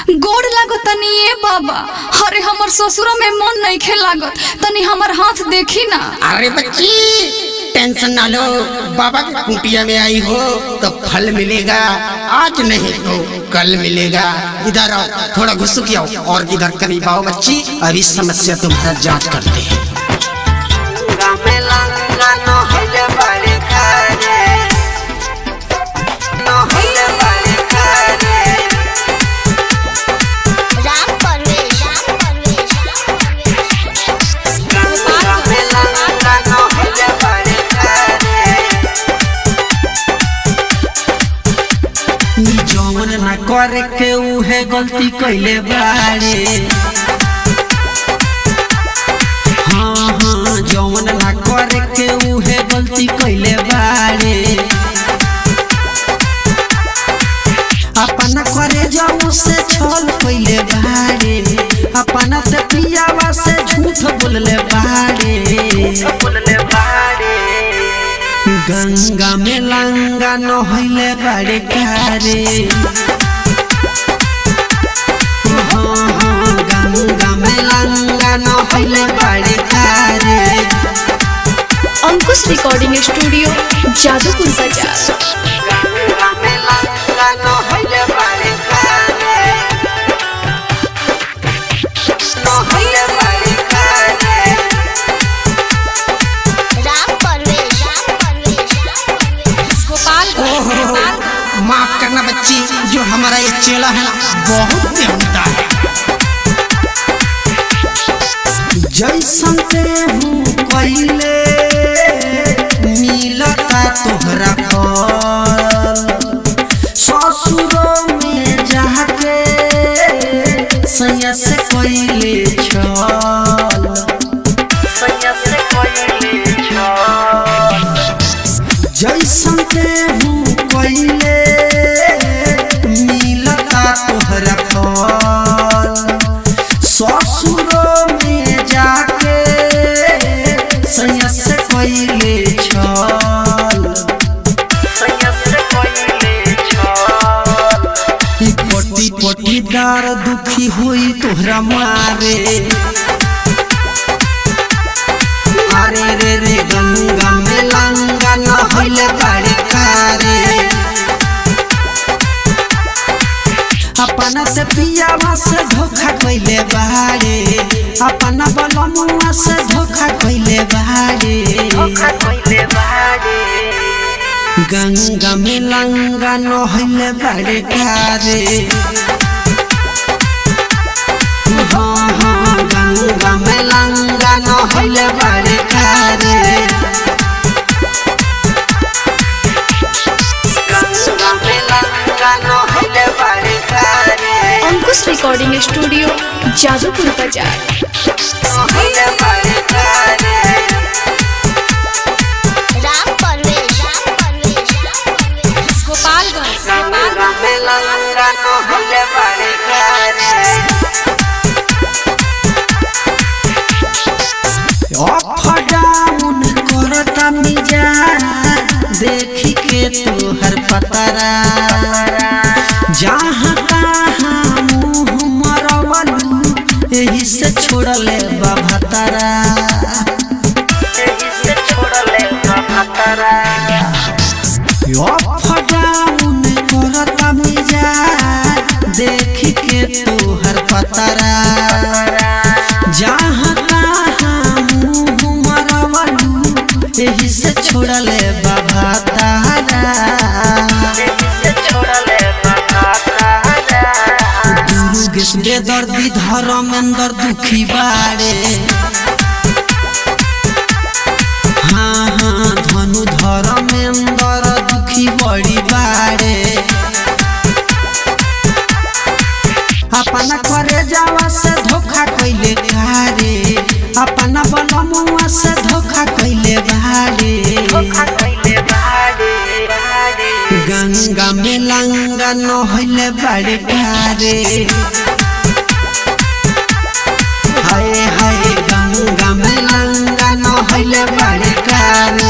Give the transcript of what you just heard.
गोड़ लागत तनी ये बाबा। अरे हमर ससुरा में मन नहीं खे लागत, तनी हमर हाथ देखी ना। अरे बच्ची टेंशन ना लो, बाबा की कुटिया में आई हो तो फल मिलेगा, आज नहीं तो कल मिलेगा। इधर आओ, थोड़ा घुसुक आओ और इधर करीब आओ बच्ची, अभी समस्या तुम्हारा जांच करते हैं। जौन ना करे के उहे गलती कैले बारे। हाँ हाँ जौन ना करे के उहे गलती कैले बारे। अपना करे जाऊ से छल कैले बारे, अपना ते पियावा से झूठ बोलले बारे। गंगा में लंगा नहले बारे कारे। हाँ हाँ गंगा में लंगा नहले बारे कारे। अंकुश रिकॉर्डिंग स्टूडियो जादूपुर बाजार। गंगा में लंगा नहले बारे कारे, नहले बारे कारे। माफ करना बच्ची, जो हमारा ये चेला है ना बहुत बेहुदा है। जैसन ते हूँ कैले मिलता तोहरा फल, ससुरों में जाके सैया से कैले छल, सैया से कैले छल। जैसन ते हूँ कैले मिलता तोहरा फल, ससुरों में जाके सैया से कैले छल, सैया से कैले छल। पटी पटीदार दुखी हुई तोहरा मारे। अरे रे रे गंगा में लंगा नहले बारे कारे। अपना से पियावा से धोखा कैले बारे, अपना बलमुआ से धोखा कैले बारे। गंगा में लंगा नहले बारे कारे। हाँ हाँ गंगा में लंगा नहले बारे कारे। गंगा में लंगा नहले बारे कारे। अंकुश रिकॉर्डिंग स्टूडियो जादूपुर बाजार। नहले बारे कारे। गंगा में लंगा नहले बारे कारे। डाउन करता मिजा देखी के तोहर पतरा, जहाँ तहाँ मुँह मरवलू एही से छोड़ले बाभतरा, एही से छोड़ले बाभतरा। डाउन करता मिजा देखी के तोहर पतरा, जहाँ एही से छोड़ले बाभतरा, दुर्गेश बेदर्दी धर्मेंद्र दुखी बारे। हाँ हाँ धनु धर्मेंद्र दुखी बड़ी बारे। अपना करे जावा से धोखा कैले कारे, अपना बलमुआ से धोखा कैले बारे। गंगा में लंगा नहले बारे कारे। हाय हाय गंगा में लंगा नहले बारे कारे।